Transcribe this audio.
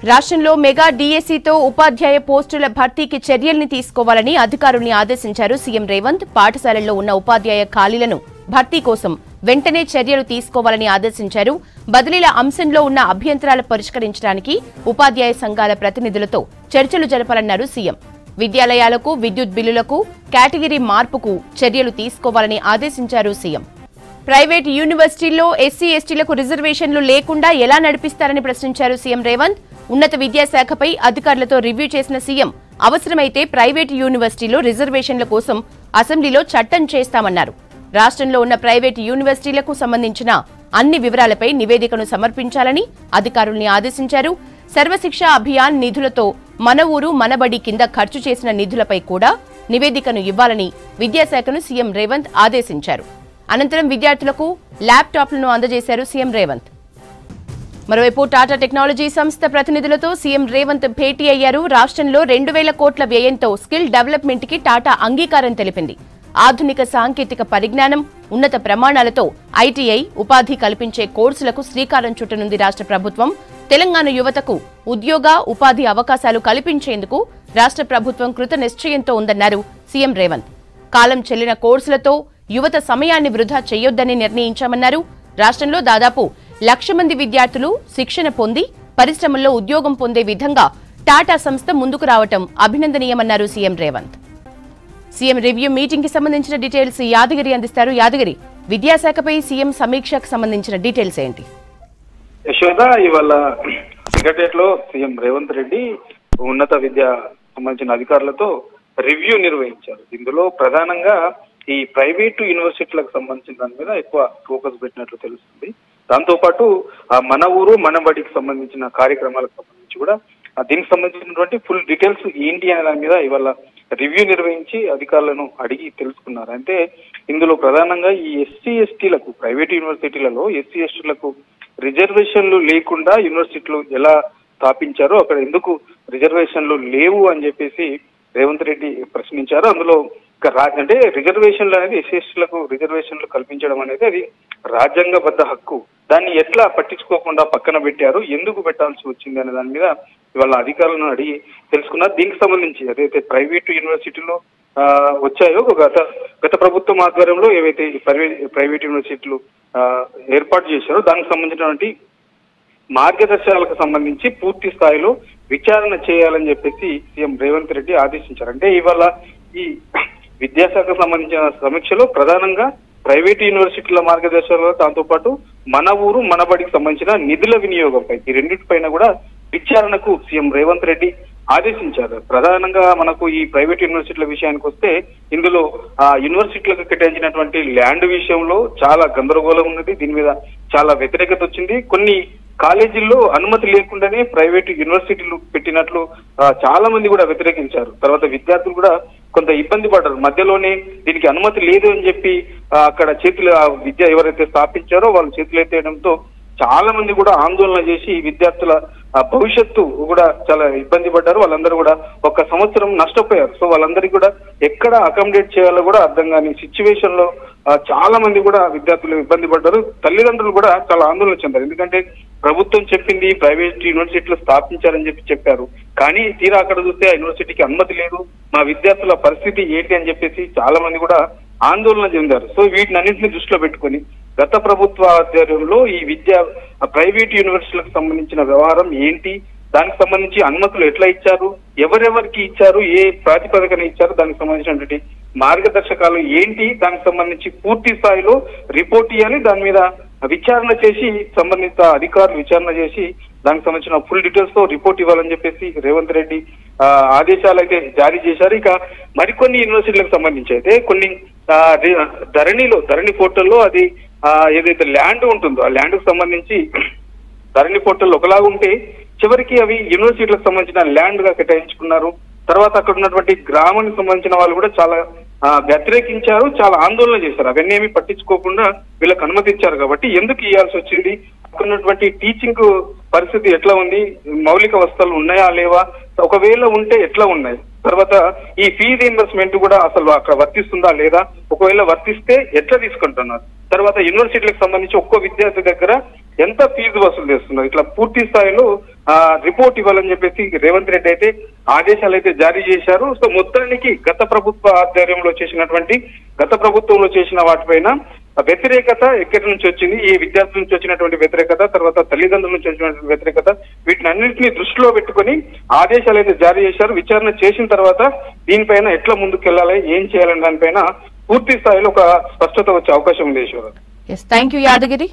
రాష్ట్రంలో మెగా డీఎస్సీతో ఉపాధ్యాయ పోస్టుల భర్తీకి చర్యల్ని తీసుకోవాలని అధికారుల్ని ఆదేశించారు సీఎం రేవంత్. పాఠశాలల్లో ఉన్న ఉపాధ్యాయ ఖాళీలను భర్తీ కోసం వెంటనే చర్యలు తీసుకోవాలని ఆదేశించారు. బదిలీల అంశంలో ఉన్న అభ్యంతరాలు పరిష్కరించడానికి ఉపాధ్యాయ సంఘాల ప్రతినిధులతో చర్చలు జరపాలన్నారు సీఎం. విద్యాలయాలకు విద్యుత్ బిల్లులకు కేటగిరీ మార్పుకు చర్యలు తీసుకోవాలని ఆదేశించారు సీఎం. ప్రైవేట్ యూనివర్సిటీల్లో ఎస్సీ ఎస్టీలకు రిజర్వేషన్లు లేకుండా ఎలా నడిపిస్తారని ప్రశ్నించారు సీఎం రేవంత్. ఉన్నత విద్యాశాఖపై అధికారులతో రివ్యూ చేసిన సీఎం అవసరమైతే ప్రైవేటు యూనివర్సిటీలో రిజర్వేషన్ల కోసం అసెంబ్లీలో చట్టం చేస్తామన్నారు. రాష్ట్రంలో ఉన్న ప్రైవేటు యూనివర్సిటీలకు సంబంధించిన అన్ని వివరాలపై నివేదికను సమర్పించాలని అధికారుల్ని ఆదేశించారు. సర్వశిక్ష అభియాన్ నిధులతో మన ఊరు మనబడి కింద ఖర్చు చేసిన నిధులపై కూడా నివేదికను ఇవ్వాలని విద్యాశాఖను సీఎం రేవంత్ ఆదేశించారు. అనంతరం విద్యార్థులకు ల్యాప్టాప్లను అందజేశారు సీఎం రేవంత్. మరోవైపు టాటా టెక్నాలజీ సంస్థ ప్రతినిధులతో సీఎం రేవంత్ భేటీ అయ్యారు. రాష్ట్రంలో 2,000 కోట్ల వ్యయంతో స్కిల్ డెవలప్మెంట్ కి టాటా అంగీకారం తెలిపింది. ఆధునిక సాంకేతిక పరిజ్ఞానం, ఉన్నత ప్రమాణాలతో ఐటీఐ ఉపాధి కల్పించే కోర్సులకు శ్రీకారం చుట్టనుంది రాష్ట్ర ప్రభుత్వం. తెలంగాణ యువతకు ఉద్యోగ ఉపాధి అవకాశాలు కల్పించేందుకు రాష్ట్ర ప్రభుత్వం కృత నిశ్చయంతో ఉందన్నారు సీఎం రేవంత్. కాలం చెల్లిన కోర్సులతో యువత సమయాన్ని వృధా చేయొద్దని నిర్ణయించామన్నారు. రాష్ట్రంలో దాదాపు 1,00,000 మంది విద్యార్థులు శిక్షణ పొంది పరిశ్రమల్లో ఉద్యోగం పొందే విధంగా టాటా సంస్థ ముందుకు రావటం అభినందనీయమన్నారు CM Revanth. CM review meeting కి సంబంధించిన డీటెయిల్స్ యాదగిరి అందిస్తారు. యాదగిరి, విద్యాశాఖపై సీఎం సమీక్షకు సంబంధించిన డీటెయిల్స్ ఏంటి? యశోద, ఇవాళ సెక్రటరియట్ లో సీఎం రేవంత్ రెడ్డి ఉన్నత విద్య సంబంధించిన అధికారులతో రివ్యూ నిర్వహించారు. ఇందులో ప్రధానంగా ఈ ప్రైవేటు యూనివర్సిటీలకు సంబంధించిన దాని మీద ఎక్కువ ఫోకస్ పెట్టినట్లు తెలుస్తుంది. దాంతోపాటు మన ఊరు మన బడికి సంబంధించిన కార్యక్రమాలకు సంబంధించి కూడా దీనికి సంబంధించినటువంటి ఫుల్ డీటెయిల్స్ ఏంటి అనే దాని మీద ఇవాళ రివ్యూ నిర్వహించి అధికారులను అడిగి తెలుసుకున్నారు. అంటే ఇందులో ప్రధానంగా ఈ ఎస్సీ ఎస్టీలకు ప్రైవేట్ యూనివర్సిటీలలో ఎస్సీ ఎస్టీలకు రిజర్వేషన్లు లేకుండా యూనివర్సిటీలు ఎలా స్థాపించారో అక్కడ ఎందుకు రిజర్వేషన్లు లేవు అని చెప్పేసి రేవంత్ రెడ్డి ప్రశ్నించారు. అందులో అంటే రిజర్వేషన్లు అనేది ఎస్సీ ఎస్టీలకు రిజర్వేషన్లు కల్పించడం అనేది అది రాజ్యాంగబద్ధ హక్కు. దాన్ని ఎట్లా పట్టించుకోకుండా పక్కన పెట్టారు, ఎందుకు పెట్టాల్సి వచ్చింది అనే దాని మీద ఇవాళ అధికారులను అడిగి తెలుసుకున్నారు. దీనికి సంబంధించి అదైతే ప్రైవేటు యూనివర్సిటీలో వచ్చాయో గత ప్రభుత్వం ఆధ్వర్యంలో ఏవైతే ప్రైవేట్ యూనివర్సిటీలు ఏర్పాటు చేశారో దానికి సంబంధించినటువంటి మార్గదర్శకాలకు సంబంధించి పూర్తి స్థాయిలో విచారణ చేయాలని చెప్పేసి సీఎం రేవంత్ రెడ్డి ఆదేశించారు. అంటే ఇవాళ ఈ విద్యాశాఖకు సంబంధించిన సమీక్షలో ప్రధానంగా ప్రైవేట్ యూనివర్సిటీల మార్గదర్శకాలు, దాంతోపాటు మన ఊరు మన బడికి సంబంధించిన నిధుల వినియోగంపై ఈ రెండింటిపైన కూడా విచారణకు సీఎం రేవంత్ రెడ్డి ఆదేశించారు. ప్రధానంగా మనకు ఈ ప్రైవేట్ యూనివర్సిటీల విషయానికి వస్తే ఇందులో యూనివర్సిటీలకు కేటాయించినటువంటి ల్యాండ్ విషయంలో చాలా గందరగోళం ఉన్నది. దీని మీద చాలా వ్యతిరేకత వచ్చింది. కొన్ని కాలేజీల్లో అనుమతి లేకుండానే ప్రైవేట్ యూనివర్సిటీలు పెట్టినట్లు చాలా మంది కూడా వ్యతిరేకించారు. తర్వాత విద్యార్థులు కూడా కొంత ఇబ్బంది పడ్డారు. మధ్యలోనే దీనికి అనుమతి లేదు అని చెప్పి అక్కడ విద్య ఎవరైతే స్థాపించారో వాళ్ళు చేతులు ఎత్తేయడంతో చాలా మంది కూడా ఆందోళన చేసి విద్యార్థుల భవిష్యత్తు కూడా చాలా ఇబ్బంది పడ్డారు. వాళ్ళందరూ కూడా 1 సంవత్సరం నష్టపోయారు. సో వాళ్ళందరికీ కూడా ఎక్కడ అకామిడేట్ చేయాలో కూడా అర్థం కాని సిచ్యువేషన్ లో చాలా మంది కూడా విద్యార్థులు ఇబ్బంది పడ్డారు. తల్లిదండ్రులు కూడా చాలా ఆందోళన చెందారు. ఎందుకంటే ప్రభుత్వం చెప్పింది ప్రైవేట్ యూనివర్సిటీలు స్థాపించారని చెప్పారు, కానీ తీరా అక్కడ చూస్తే ఆ యూనివర్సిటీకి అనుమతి లేదు, మా విద్యార్థుల పరిస్థితి ఏంటి అని చెప్పేసి చాలా మంది కూడా ఆందోళన చెందారు. సో వీటినన్నింటినీ దృష్టిలో పెట్టుకుని గత ప్రభుత్వ ఆధ్వర్యంలో ఈ ప్రైవేట్ యూనివర్సిటీలకు సంబంధించిన వ్యవహారం ఏంటి, దానికి సంబంధించి అనుమతులు ఎట్లా ఇచ్చారు, ఎవరెవరికి ఇచ్చారు, ఏ ప్రాతిపదికన ఇచ్చారు, దానికి సంబంధించినటువంటి మార్గదర్శకాలు ఏంటి, దానికి సంబంధించి పూర్తి స్థాయిలో రిపోర్ట్ ఇవ్వాలి. దాని మీద విచారణ చేసి సంబంధిత అధికారులు విచారణ చేసి దానికి సంబంధించిన ఫుల్ డీటెయిల్స్ తో రిపోర్ట్ ఇవ్వాలని చెప్పేసి రేవంత్ రెడ్డి ఆదేశాలు అయితే జారీ చేశారు. ఇక మరికొన్ని యూనివర్సిటీలకు సంబంధించి అయితే కొన్ని ధరణి పోర్టల్లో అది ఏదైతే ల్యాండ్ ఉంటుందో ఆ ల్యాండ్ కు సంబంధించి ధరణి పోర్టల్ ఒకలాగా ఉంటే చివరికి అవి యూనివర్సిటీలకు సంబంధించిన ల్యాండ్ గా కేటాయించుకున్నారు. తర్వాత అక్కడ ఉన్నటువంటి గ్రామానికి సంబంధించిన వాళ్ళు కూడా చాలా వ్యతిరేకించారు, చాలా ఆందోళన చేశారు. అవన్నీ ఏమి పట్టించుకోకుండా వీళ్ళకి అనుమతి ఇచ్చారు కాబట్టి ఎందుకు ఇవ్వాల్సి వచ్చింది, అక్కడ ఉన్నటువంటి టీచింగ్ పరిస్థితి ఎట్లా ఉంది, మౌలిక వసతులు ఉన్నాయా లేవా, ఒకవేళ ఉంటే ఎట్లా ఉన్నాయి, తర్వాత ఈ ఫీజు రీయింబర్స్మెంట్ కూడా అసలు అక్కడ వర్తిస్తుందా లేదా, ఒకవేళ వర్తిస్తే ఎట్లా తీసుకుంటున్నారు, తర్వాత యూనివర్సిటీలకు సంబంధించి ఒక్కో విద్యార్థి దగ్గర ఎంత ఫీజు వసూలు చేస్తున్నారు, ఇట్లా పూర్తి స్థాయిలో రిపోర్ట్ ఇవ్వాలని చెప్పేసి రేవంత్ రెడ్డి అయితే ఆదేశాలు అయితే జారీ చేశారు. సో మొత్తానికి గత ప్రభుత్వంలో చేసిన వాటిపైన వ్యతిరేకత ఎక్కడి నుంచి వచ్చింది, ఈ విద్యార్థుల నుంచి వచ్చినటువంటి వ్యతిరేకత, తర్వాత తల్లిదండ్రుల నుంచి వచ్చినటువంటి వ్యతిరేకత, వీటిని అన్నింటినీ దృష్టిలో పెట్టుకుని ఆదేశాలు అయితే జారీ చేశారు. విచారణ చేసిన తర్వాత దీనిపైన ఎట్లా ముందుకెళ్లాలి, ఏం చేయాలని దానిపైన పూర్తి స్థాయిలో ఒక స్పష్టత వచ్చే అవకాశం ఉంది. Thank you Yadagiri.